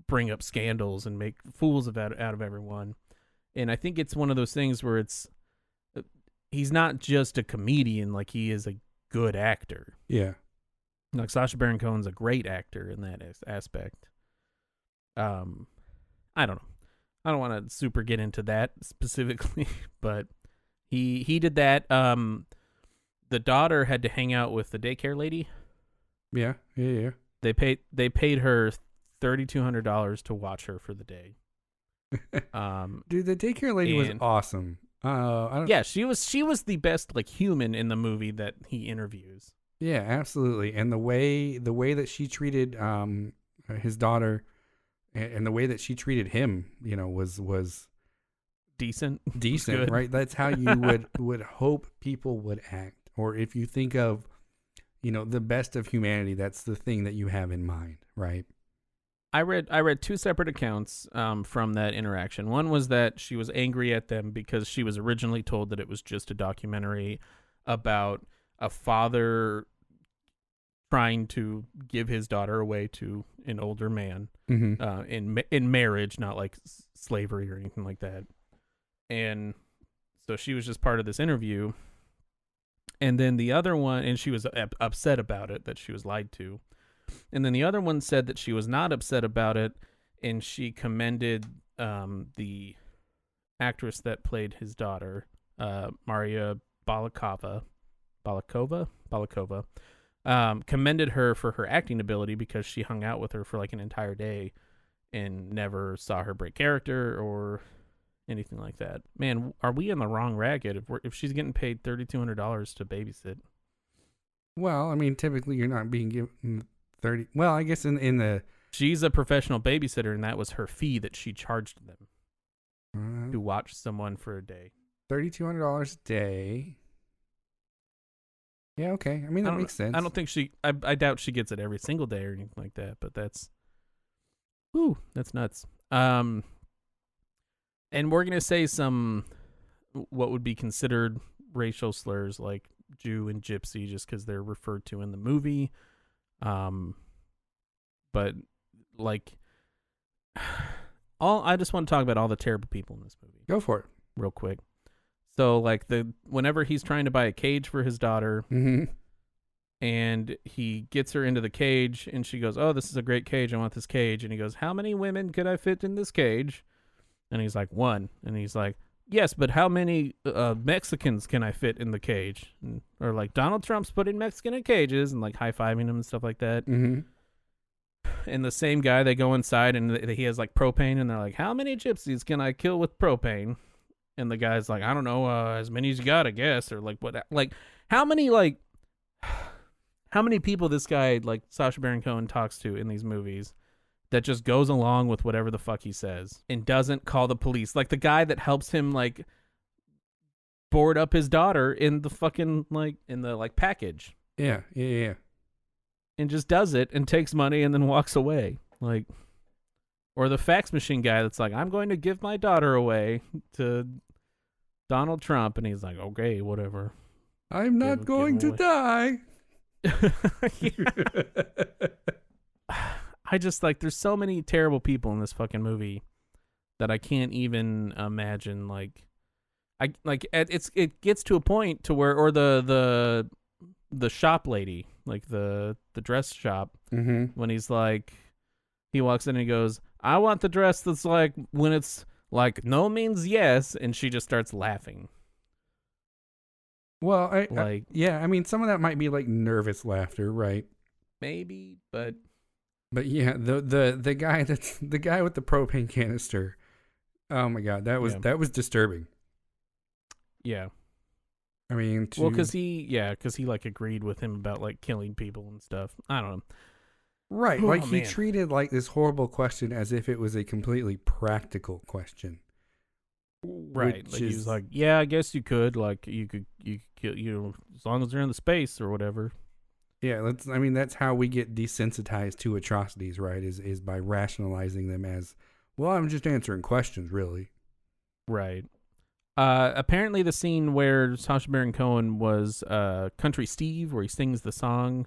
[SPEAKER 1] bring up scandals and make fools out of everyone." And I think it's one of those things where he's not just a comedian, like he is a good actor.
[SPEAKER 3] Yeah.
[SPEAKER 1] Like Sacha Baron Cohen's a great actor in that aspect. I don't know. I don't want to super get into that specifically, but he did that. The daughter had to hang out with the daycare lady.
[SPEAKER 3] Yeah.
[SPEAKER 1] They paid her $3,200 to watch her for the day.
[SPEAKER 3] Dude, the daycare lady was awesome.
[SPEAKER 1] Yeah, she was the best like human in the movie that he interviews.
[SPEAKER 3] Yeah, absolutely. And the way that she treated his daughter, and the way that she treated him, you know, was
[SPEAKER 1] decent,
[SPEAKER 3] right? That's how you would hope people would act. Or if you think of, you know, the best of humanity, that's the thing that you have in mind, right?
[SPEAKER 1] I read 2 separate accounts from that interaction. One was that she was angry at them because she was originally told that it was just a documentary about a father trying to give his daughter away to an older man in marriage, not like slavery or anything like that. And so she was just part of this interview. And then the other one, and she was upset about it, that she was lied to. And then the other one said that she was not upset about it, and she commended the actress that played his daughter, Maria Balakova, commended her for her acting ability because she hung out with her for like an entire day and never saw her break character or anything like that. Man, are we in the wrong racket if she's getting paid $3,200 to babysit?
[SPEAKER 3] Well, I mean, typically you're not being given 30. Well, I guess in the
[SPEAKER 1] she's a professional babysitter, and that was her fee that she charged them to watch someone for a day.
[SPEAKER 3] $3,200 a day. Yeah, okay. I mean, that makes sense.
[SPEAKER 1] I don't think I doubt she gets it every single day or anything like that, but that's nuts. And we're going to say some what would be considered racial slurs like Jew and Gypsy just because they're referred to in the movie. But like I just want to talk about all the terrible people in this movie.
[SPEAKER 3] Go for it.
[SPEAKER 1] Real quick. So like whenever he's trying to buy a cage for his daughter and he gets her into the cage and she goes, "Oh, this is a great cage. I want this cage." And he goes, "How many women could I fit in this cage?" And he's like, "1." And he's like, "Yes, but how many Mexicans can I fit in the cage?" Or like Donald Trump's putting Mexican in cages and like high-fiving him and stuff like that. And the same guy, they go inside and he has like propane and they're like, "How many gypsies can I kill with propane?" And the guy's like, "I don't know, as many as you got, I guess." Or like what? Like how many people this guy like Sacha Baron Cohen talks to in these movies that just goes along with whatever the fuck he says and doesn't call the police? Like the guy that helps him like board up his daughter in the fucking like in the like package.
[SPEAKER 3] Yeah.
[SPEAKER 1] And just does it and takes money and then walks away. Like, or the fax machine guy that's like, "I'm going to give my daughter away to Donald Trump," and he's like, "Okay, whatever.
[SPEAKER 3] I'm not going to die."
[SPEAKER 1] I just like there's so many terrible people in this fucking movie that I can't even imagine. Like, it gets to a point to where, or the shop lady, like the dress shop, when he's like, he walks in and he goes, "I want the dress that's like when it's like no means yes," and she just starts laughing.
[SPEAKER 3] Well, I mean, some of that might be like nervous laughter, right?
[SPEAKER 1] Maybe, but
[SPEAKER 3] yeah, the guy with the propane canister, Oh my God, that was disturbing.
[SPEAKER 1] Yeah.
[SPEAKER 3] I mean,
[SPEAKER 1] Well, because he like agreed with him about like killing people and stuff. I don't know.
[SPEAKER 3] Right,
[SPEAKER 1] Oh,
[SPEAKER 3] like he
[SPEAKER 1] man.
[SPEAKER 3] treated like this horrible question as if it was a completely practical question.
[SPEAKER 1] Right.
[SPEAKER 3] Which
[SPEAKER 1] Like he
[SPEAKER 3] is
[SPEAKER 1] was like, yeah, I guess you could. Like you could kill, as long as they're in the space or whatever.
[SPEAKER 3] yeah, I mean, that's how we get desensitized to atrocities, right? Is by rationalizing them as, well, I'm just answering questions, really.
[SPEAKER 1] Right. Apparently the scene where Sacha Baron Cohen was Country Steve, where he sings the song,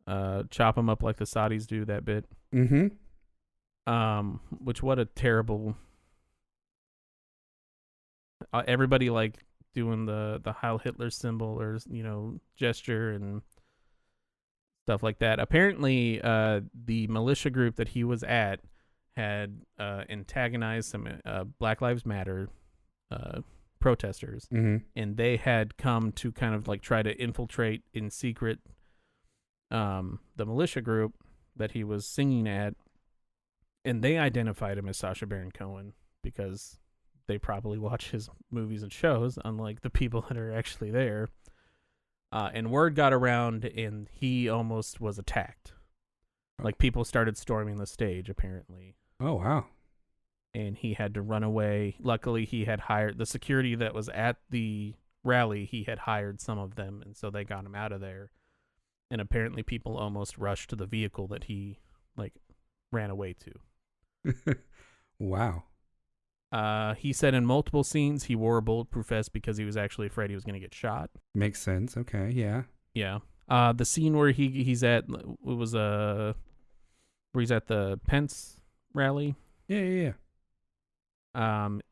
[SPEAKER 1] chop him up like the Saudis do, that bit.
[SPEAKER 3] Mm-hmm.
[SPEAKER 1] Which what a terrible. Everybody like doing the Heil Hitler symbol or gesture and stuff like that. Apparently, the militia group that he was at had antagonized some Black Lives Matter protesters, and they had come to kind of like try to infiltrate in secret the militia group that he was singing at, and they identified him as Sacha Baron Cohen because they probably watch his movies and shows, unlike the people that are actually there. And word got around, and he almost was attacked. Like people started storming the stage, apparently.
[SPEAKER 3] Oh wow!
[SPEAKER 1] And he had to run away. Luckily, he had hired the security that was at the rally. He had hired some of them, and so they got him out of there. And apparently, people almost rushed to the vehicle that he like ran away to.
[SPEAKER 3] Wow.
[SPEAKER 1] He said in multiple scenes he wore a bulletproof vest because he was actually afraid he was going to get shot.
[SPEAKER 3] Makes sense. Okay. Yeah.
[SPEAKER 1] Yeah. The scene where he's at where he's at the Pence rally.
[SPEAKER 3] Yeah.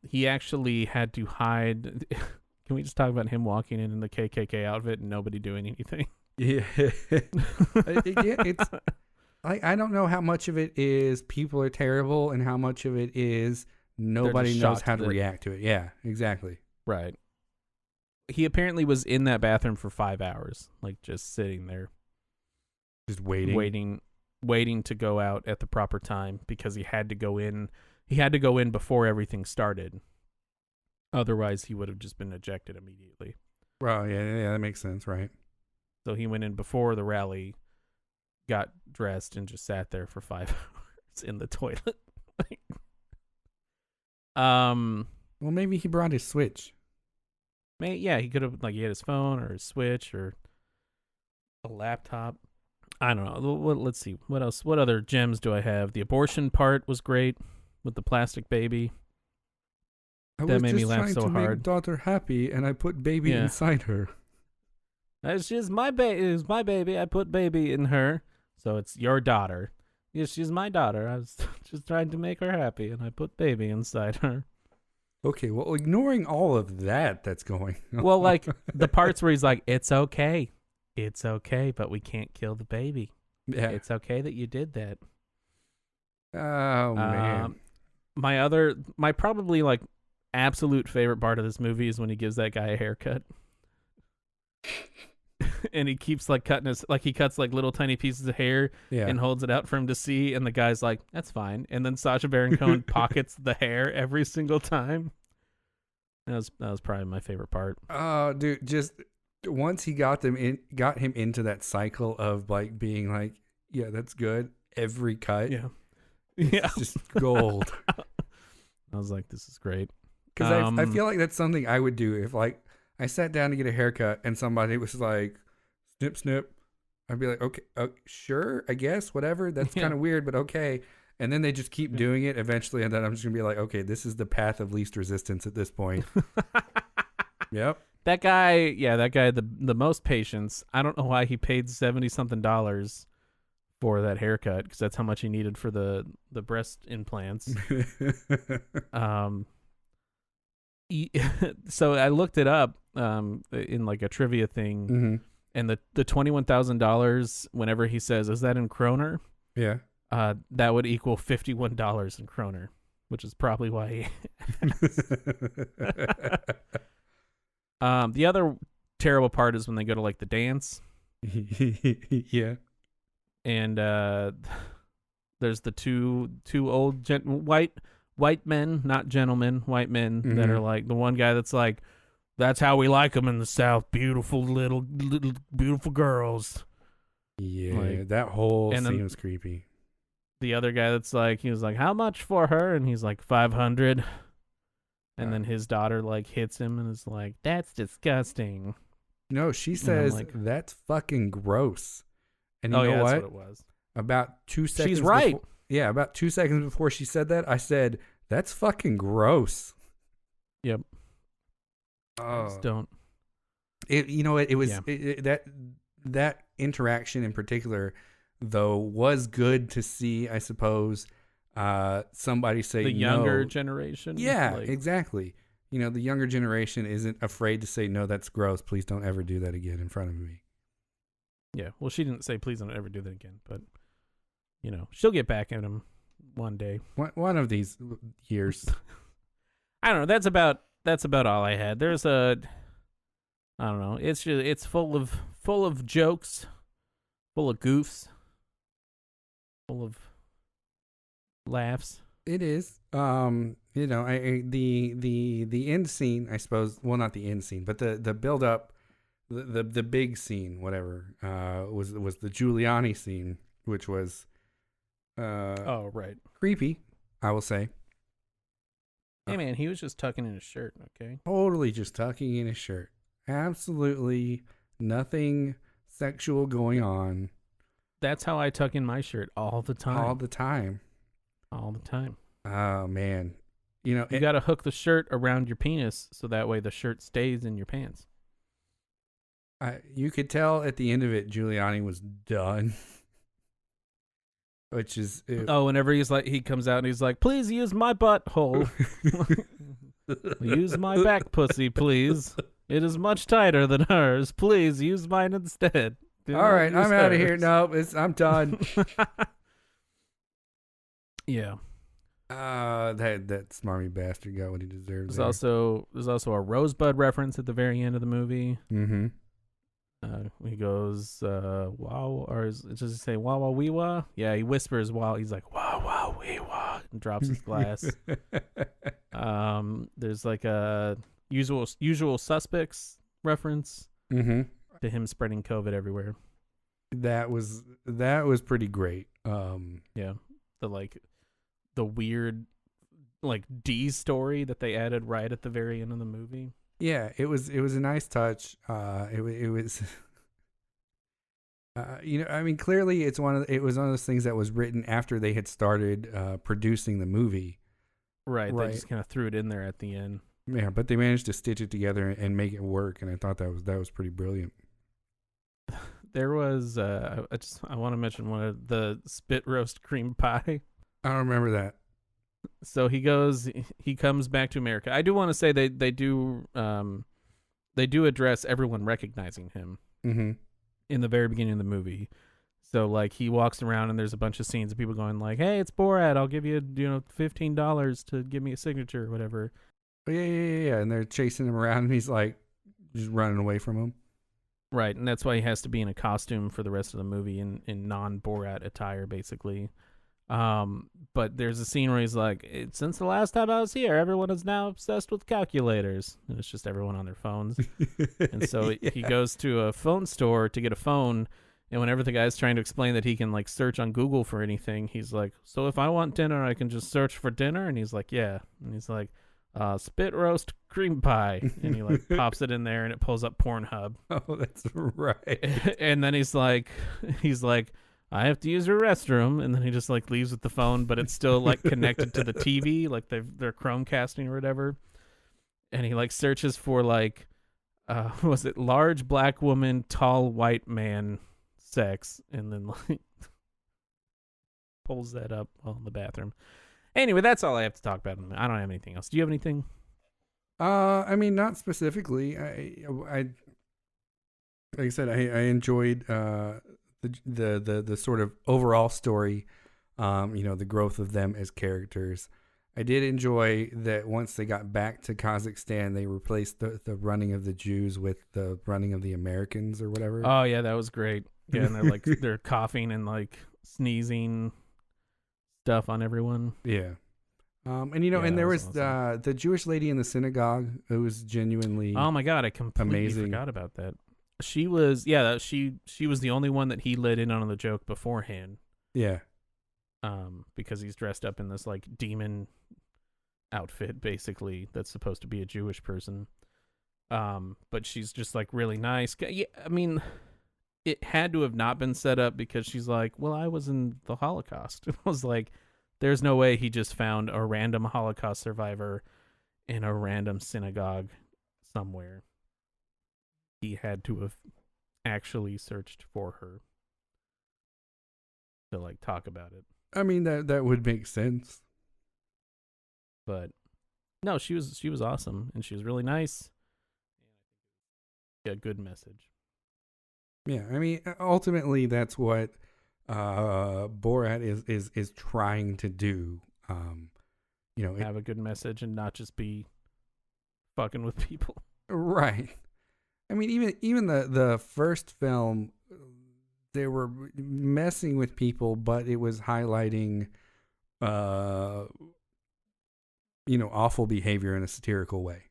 [SPEAKER 1] He actually had to hide. Can we just talk about him walking in the KKK outfit and nobody doing anything?
[SPEAKER 3] Yeah. It's I don't know how much of it is people are terrible and how much of it is nobody knows how to react to it. Yeah, exactly.
[SPEAKER 1] Right. He apparently was in that bathroom for 5 hours, like just sitting there.
[SPEAKER 3] Just waiting
[SPEAKER 1] to go out at the proper time because he had to go in. He had to go in before everything started. Otherwise, he would have just been ejected immediately.
[SPEAKER 3] Well, yeah, that makes sense, right?
[SPEAKER 1] So he went in before the rally, got dressed, and just sat there for 5 hours in the toilet.
[SPEAKER 3] Well, maybe he brought his Switch.
[SPEAKER 1] Yeah, he could have, like, he had his phone or his Switch or a laptop. I don't know. Let's see. What else? What other gems do I have? The abortion part was great with the plastic baby. That made me laugh so hard.
[SPEAKER 3] Make daughter happy, and I put baby inside her.
[SPEAKER 1] She's my baby. It was my baby. I put baby in her, so it's your daughter. Yes, she's my daughter. I was just trying to make her happy, and I put baby inside her.
[SPEAKER 3] Okay, well, ignoring all of that's going on.
[SPEAKER 1] Well, like the parts where he's like, "It's okay, but we can't kill the baby.
[SPEAKER 3] Yeah,
[SPEAKER 1] it's okay that you did that."
[SPEAKER 3] Oh man,
[SPEAKER 1] my probably like absolute favorite part of this movie is when he gives that guy a haircut. And he keeps like he cuts like little tiny pieces of hair and holds it out for him to see, and the guy's like, "That's fine." And then Sacha Baron Cohen pockets the hair every single time. That was probably my favorite part.
[SPEAKER 3] Oh, dude, just once he got him into that cycle of like being like, "Yeah, that's good." Every cut, it's just gold.
[SPEAKER 1] I was like, "This is great."
[SPEAKER 3] Because I feel like that's something I would do if like I sat down to get a haircut and somebody was like, snip, snip. I'd be like, okay, sure, I guess, whatever. That's kind of weird, but okay. And then they just keep doing it eventually. And then I'm just going to be like, okay, this is the path of least resistance at this point. Yep.
[SPEAKER 1] That guy, the most patience. I don't know why he paid $70-something for that haircut, because that's how much he needed for the breast implants. So I looked it up in like a trivia thing, and the $21,000, whenever he says, "Is that in kroner?"
[SPEAKER 3] Yeah.
[SPEAKER 1] That would equal $51 in kroner, which is probably why he the other terrible part is when they go to like the dance.
[SPEAKER 3] Yeah. And
[SPEAKER 1] there's the two old white white men, not gentlemen, white men that
[SPEAKER 3] Mhm.
[SPEAKER 1] are like the one guy that's like, that's how we like them in the South. Beautiful little beautiful girls.
[SPEAKER 3] Yeah,
[SPEAKER 1] Like,
[SPEAKER 3] that whole
[SPEAKER 1] and then-
[SPEAKER 3] scene was creepy.
[SPEAKER 1] The other guy that's like, he was like, how much for her? And he's like, 500. And then his daughter like hits him and is like, that's disgusting.
[SPEAKER 3] No, she
[SPEAKER 1] I'm
[SPEAKER 3] says
[SPEAKER 1] like-
[SPEAKER 3] that's fucking gross. And you
[SPEAKER 1] Oh
[SPEAKER 3] know
[SPEAKER 1] yeah,
[SPEAKER 3] what?
[SPEAKER 1] that's what it was.
[SPEAKER 3] About 2 seconds.
[SPEAKER 1] She's right.
[SPEAKER 3] Yeah, about 2 seconds before she said that, I said that's fucking gross.
[SPEAKER 1] Yep.
[SPEAKER 3] Oh,
[SPEAKER 1] Just don't.
[SPEAKER 3] it was
[SPEAKER 1] Yeah.
[SPEAKER 3] that interaction in particular, though, was good to see. I suppose somebody say
[SPEAKER 1] The younger
[SPEAKER 3] no.
[SPEAKER 1] generation.
[SPEAKER 3] Yeah,
[SPEAKER 1] like,
[SPEAKER 3] exactly. The younger generation isn't afraid to say no. That's gross. Please don't ever do that again in front of me.
[SPEAKER 1] yeah. Well, she didn't say please don't ever do that again, but she'll get back at him one day.
[SPEAKER 3] One of these years.
[SPEAKER 1] I don't know. That's about all I had. There's I don't know. It's full of jokes, full of goofs, full of laughs.
[SPEAKER 3] It is. The end scene, I suppose. Well, not the end scene, but the build up, the big scene, whatever, was the Giuliani scene, which was
[SPEAKER 1] Oh right.
[SPEAKER 3] creepy, I will say.
[SPEAKER 1] Hey man, he was just tucking in his shirt. Okay.
[SPEAKER 3] Totally just tucking in his shirt. Absolutely nothing sexual going on.
[SPEAKER 1] That's how I tuck in my shirt all the time.
[SPEAKER 3] All the time.
[SPEAKER 1] All the time.
[SPEAKER 3] Oh man,
[SPEAKER 1] You got to hook the shirt around your penis so that way the shirt stays in your pants.
[SPEAKER 3] You could tell at the end of it, Giuliani was done. Which is
[SPEAKER 1] Oh, whenever he comes out and he's like, "Please use my butthole. Use my back pussy, please. It is much tighter than hers. Please use mine instead." Do
[SPEAKER 3] all
[SPEAKER 1] not
[SPEAKER 3] right,
[SPEAKER 1] use
[SPEAKER 3] I'm out of here.
[SPEAKER 1] hers."
[SPEAKER 3] No, I'm done.
[SPEAKER 1] Yeah.
[SPEAKER 3] That smarmy bastard got what he deserved.
[SPEAKER 1] There's also a Rosebud reference at the very end of the movie.
[SPEAKER 3] Mm-hmm.
[SPEAKER 1] He goes, wow, or does he say wow, wow, wee, wah? Yeah, he whispers wow. He's like, wow, wow, wee, wah, and drops his glass. There's like a usual suspects reference
[SPEAKER 3] Mm-hmm.
[SPEAKER 1] to him spreading COVID everywhere.
[SPEAKER 3] That was pretty great.
[SPEAKER 1] Yeah. The weird, like, D story that they added right at the very end of the movie.
[SPEAKER 3] Yeah, it was a nice touch. It was, I mean, clearly it was one of those things that was written after they had started producing the movie.
[SPEAKER 1] Right.
[SPEAKER 3] Right.
[SPEAKER 1] They just kind of threw it in there at the end.
[SPEAKER 3] Yeah, but they managed to stitch it together and make it work, and I thought that was pretty brilliant.
[SPEAKER 1] There was, I want to mention one of the spit roast cream pie.
[SPEAKER 3] I don't remember that.
[SPEAKER 1] So he comes back to America. I do want to say they do address everyone recognizing him
[SPEAKER 3] Mm-hmm.
[SPEAKER 1] in the very beginning of the movie. So like he walks around and there's a bunch of scenes of people going like, "Hey, it's Borat. I'll give you $15 to give me a signature or whatever."
[SPEAKER 3] Oh, yeah. And they're chasing him around, and he's like just running away from him.
[SPEAKER 1] Right, and that's why he has to be in a costume for the rest of the movie in non-Borat attire, basically. But there's a scene where he's like, "Since the last time I was here, everyone is now obsessed with calculators." And it's just everyone on their phones. And so he goes to a phone store to get a phone. And whenever the guy's trying to explain that he can like search on Google for anything, he's like, "So if I want dinner, I can just search for dinner?" And he's like, "Yeah." And he's like, "Spit roast cream pie." And he like pops it in there and it pulls up Pornhub.
[SPEAKER 3] Oh, that's right.
[SPEAKER 1] And then he's like, "I have to use your restroom," and then he just like leaves with the phone, but it's still like connected to the TV, like they're Chromecasting or whatever. And he like searches for like, was it large black woman, tall white man, sex, and then like pulls that up while in the bathroom. Anyway, that's all I have to talk about. I don't have anything else. Do you have anything?
[SPEAKER 3] I mean, not specifically. I like I said, I enjoyed the sort of overall story, the growth of them as characters. I did enjoy that once they got back to Kazakhstan, they replaced the running of the Jews with the running of the Americans or whatever.
[SPEAKER 1] Oh yeah, that was great. Yeah, and they're like they're coughing and like sneezing stuff on everyone.
[SPEAKER 3] Yeah. And you know,
[SPEAKER 1] Yeah,
[SPEAKER 3] and there
[SPEAKER 1] that
[SPEAKER 3] was
[SPEAKER 1] was awesome.
[SPEAKER 3] the Jewish lady in the synagogue who was genuinely
[SPEAKER 1] Oh my god, I completely
[SPEAKER 3] amazing.
[SPEAKER 1] forgot about that. She was she was the only one that he let in on the joke beforehand.
[SPEAKER 3] yeah.
[SPEAKER 1] Because he's dressed up in this like demon outfit basically that's supposed to be a Jewish person. But she's just like really nice. Yeah, I mean, it had to have not been set up because she's like, well, I was in the Holocaust. It was like, there's no way he just found a random Holocaust survivor in a random synagogue somewhere. He had to have actually searched for her to like talk about it.
[SPEAKER 3] I mean, that would make sense.
[SPEAKER 1] But no, she was awesome and she was really nice. Yeah, good message.
[SPEAKER 3] Yeah, I mean, ultimately, that's what Borat is trying to do. You know,
[SPEAKER 1] Have a good message and not just be fucking with people.
[SPEAKER 3] right. I mean, even the first film, they were messing with people, but it was highlighting, you know, awful behavior in a satirical way.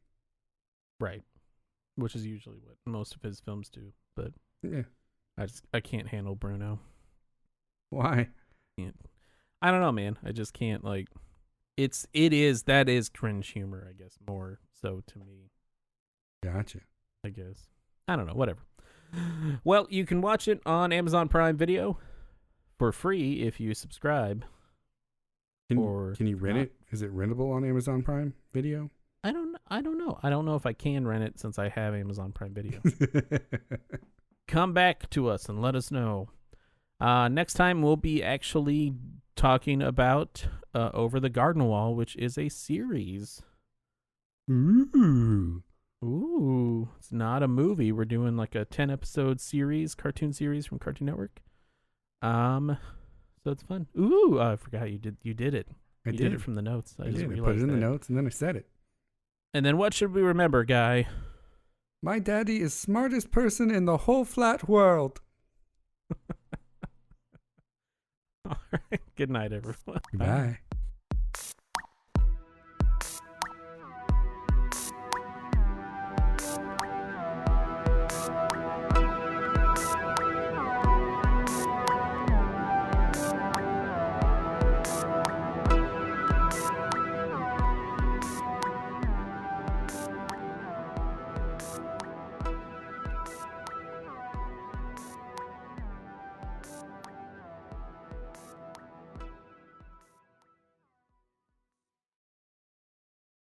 [SPEAKER 1] Right. Which is usually what most of his films do. But
[SPEAKER 3] Yeah.
[SPEAKER 1] I can't handle Bruno.
[SPEAKER 3] Why?
[SPEAKER 1] I don't know, man. I just can't like that is cringe humor, I guess, more so to me.
[SPEAKER 3] Gotcha.
[SPEAKER 1] I guess. I don't know, whatever. Well, you can watch it on Amazon Prime Video for free if you subscribe.
[SPEAKER 3] Can you rent
[SPEAKER 1] not.
[SPEAKER 3] it? Is it rentable on Amazon Prime Video?
[SPEAKER 1] I don't know. I don't know if I can rent it since I have Amazon Prime Video. Come back to us and let us know. Next time we'll be actually talking about Over the Garden Wall, which is a series. Ooh, it's not a movie. We're doing like a 10-episode series, cartoon series from Cartoon Network. So it's fun. Ooh, I forgot you did it. You did it from the notes. I just
[SPEAKER 3] did. I
[SPEAKER 1] realized
[SPEAKER 3] put it in the
[SPEAKER 1] that.
[SPEAKER 3] notes and then I said it.
[SPEAKER 1] And then what should we remember, Guy?
[SPEAKER 3] My daddy is smartest person in the whole flat world.
[SPEAKER 1] All right. Good night, everyone.
[SPEAKER 3] Bye.